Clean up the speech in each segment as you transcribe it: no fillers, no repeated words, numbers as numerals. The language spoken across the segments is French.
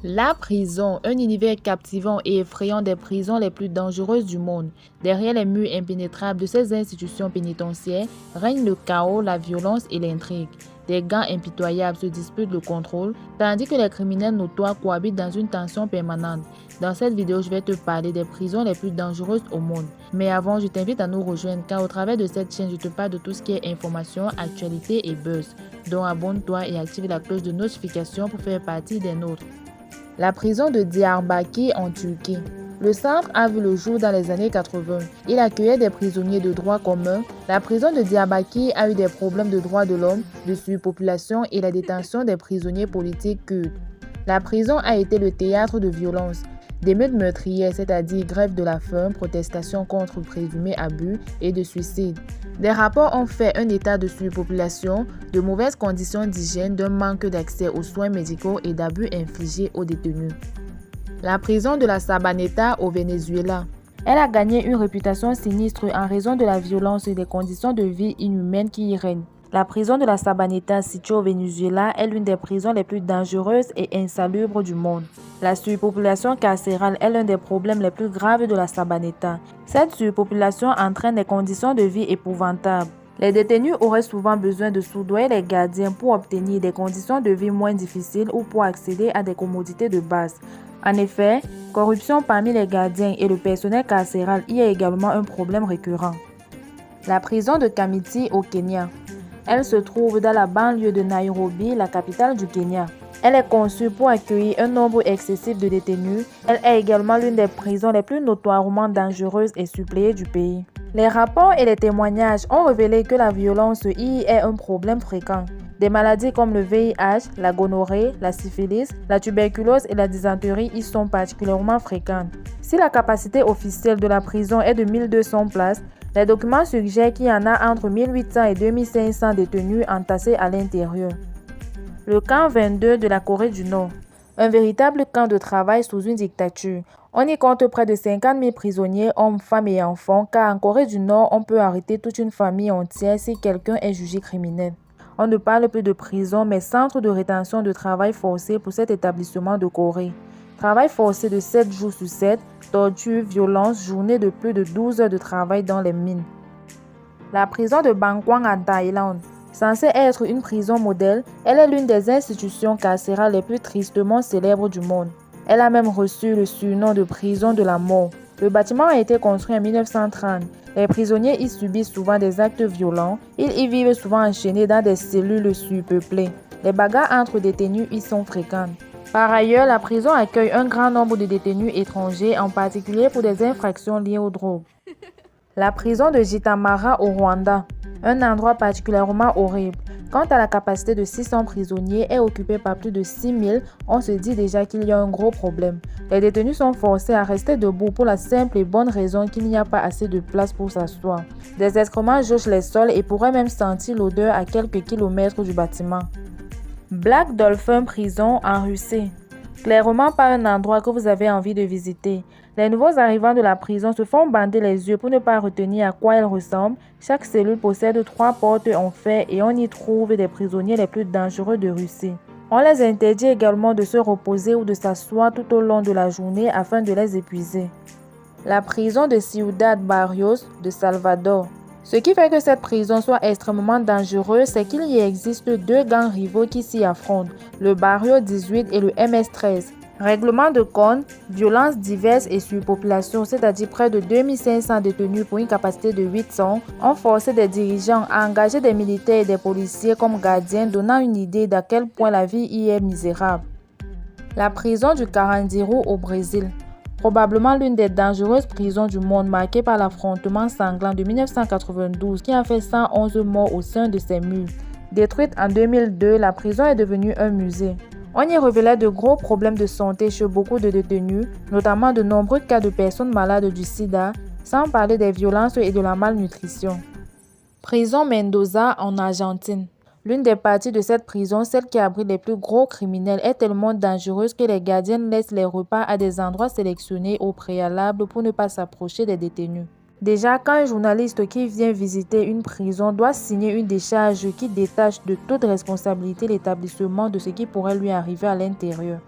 La prison, un univers captivant et effrayant des prisons les plus dangereuses du monde. Derrière les murs impénétrables de ces institutions pénitentiaires règne le chaos, la violence et l'intrigue. Des gangs impitoyables se disputent le contrôle, tandis que les criminels notoires cohabitent dans une tension permanente. Dans cette vidéo, je vais te parler des prisons les plus dangereuses au monde. Mais avant, je t'invite à nous rejoindre car au travers de cette chaîne, je te parle de tout ce qui est information, actualité et buzz. Donc abonne-toi et active la cloche de notification pour faire partie des nôtres. La prison de Diyarbakır en Turquie. Le centre a vu le jour dans les années 80. Il accueillait des prisonniers de droit commun. La prison de Diyarbakır a eu des problèmes de droits de l'homme, de surpopulation et la détention des prisonniers politiques kurdes. La prison a été le théâtre de violences, d'émeutes meurtrières, c'est-à-dire grève de la faim, protestations contre présumés abus et de suicides. Des rapports ont fait un état de surpopulation, de mauvaises conditions d'hygiène, d'un manque d'accès aux soins médicaux et d'abus infligés aux détenus. La prison de la Sabaneta au Venezuela. Elle a gagné une réputation sinistre en raison de la violence et des conditions de vie inhumaines qui y règnent. La prison de la Sabaneta, située au Venezuela, est l'une des prisons les plus dangereuses et insalubres du monde. La surpopulation carcérale est l'un des problèmes les plus graves de la Sabaneta. Cette surpopulation entraîne des conditions de vie épouvantables. Les détenus auraient souvent besoin de soudoyer les gardiens pour obtenir des conditions de vie moins difficiles ou pour accéder à des commodités de base. En effet, corruption parmi les gardiens et le personnel carcéral y est également un problème récurrent. La prison de Kamiti au Kenya. Elle se trouve dans la banlieue de Nairobi, la capitale du Kenya. Elle est conçue pour accueillir un nombre excessif de détenus. Elle est également l'une des prisons les plus notoirement dangereuses et suppléées du pays. Les rapports et les témoignages ont révélé que la violence y est un problème fréquent. Des maladies comme le VIH, la gonorrhée, la syphilis, la tuberculose et la dysenterie y sont particulièrement fréquentes. Si la capacité officielle de la prison est de 1200 places, les documents suggèrent qu'il y en a entre 1800 et 2500 détenus entassés à l'intérieur. Le camp 22 de la Corée du Nord. Un véritable camp de travail sous une dictature. On y compte près de 50 000 prisonniers, hommes, femmes et enfants, car en Corée du Nord, on peut arrêter toute une famille entière si quelqu'un est jugé criminel. On ne parle plus de prison, mais centre de rétention de travail forcé pour cet établissement de Corée. Travail forcé de 7 jours sur 7, torture, violence, journée de plus de 12 heures de travail dans les mines. La prison de Bangkwang en Thaïlande. Censée être une prison modèle, elle est l'une des institutions carcérales les plus tristement célèbres du monde. Elle a même reçu le surnom de prison de la mort. Le bâtiment a été construit en 1930. Les prisonniers y subissent souvent des actes violents. Ils y vivent souvent enchaînés dans des cellules surpeuplées. Les bagarres entre détenus y sont fréquentes. Par ailleurs, la prison accueille un grand nombre de détenus étrangers, en particulier pour des infractions liées aux drogues. La prison de Jitamara au Rwanda. Un endroit particulièrement horrible. Quant à la capacité de 600 prisonniers est occupée par plus de 6000, on se dit déjà qu'il y a un gros problème. Les détenus sont forcés à rester debout pour la simple et bonne raison qu'il n'y a pas assez de place pour s'asseoir. Des excréments jonchent les sols et pourraient même sentir l'odeur à quelques kilomètres du bâtiment. Black Dolphin Prison en Russie. Clairement pas un endroit que vous avez envie de visiter. Les nouveaux arrivants de la prison se font bander les yeux pour ne pas retenir à quoi elle ressemble. Chaque cellule possède 3 portes en fer et on y trouve des prisonniers les plus dangereux de Russie. On les interdit également de se reposer ou de s'asseoir tout au long de la journée afin de les épuiser. La prison de Ciudad Barrios de Salvador. Ce qui fait que cette prison soit extrêmement dangereuse, c'est qu'il y existe 2 gangs rivaux qui s'y affrontent, le Barrio 18 et le MS-13. Règlement de compte, violences diverses et surpopulation, c'est-à-dire près de 2500 détenus pour une capacité de 800, ont forcé des dirigeants à engager des militaires et des policiers comme gardiens, donnant une idée d'à quel point la vie y est misérable. La prison du Carandiru au Brésil. Probablement l'une des dangereuses prisons du monde, marquée par l'affrontement sanglant de 1992 qui a fait 111 morts au sein de ses murs. Détruite en 2002, la prison est devenue un musée. On y révélait de gros problèmes de santé chez beaucoup de détenus, notamment de nombreux cas de personnes malades du sida, sans parler des violences et de la malnutrition. Prison Mendoza en Argentine. L'une des parties de cette prison, celle qui abrite les plus gros criminels, est tellement dangereuse que les gardiennes laissent les repas à des endroits sélectionnés au préalable pour ne pas s'approcher des détenus. Déjà, quand un journaliste qui vient visiter une prison doit signer une décharge qui détache de toute responsabilité l'établissement de ce qui pourrait lui arriver à l'intérieur.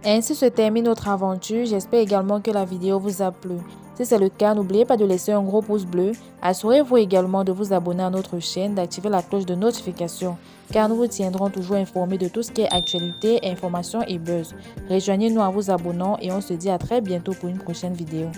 Ainsi se termine notre aventure. J'espère également que la vidéo vous a plu. Si c'est le cas, n'oubliez pas de laisser un gros pouce bleu. Assurez-vous également de vous abonner à notre chaîne, d'activer la cloche de notification, car nous vous tiendrons toujours informés de tout ce qui est actualité, information et buzz. Rejoignez-nous en vous abonnant et on se dit à très bientôt pour une prochaine vidéo.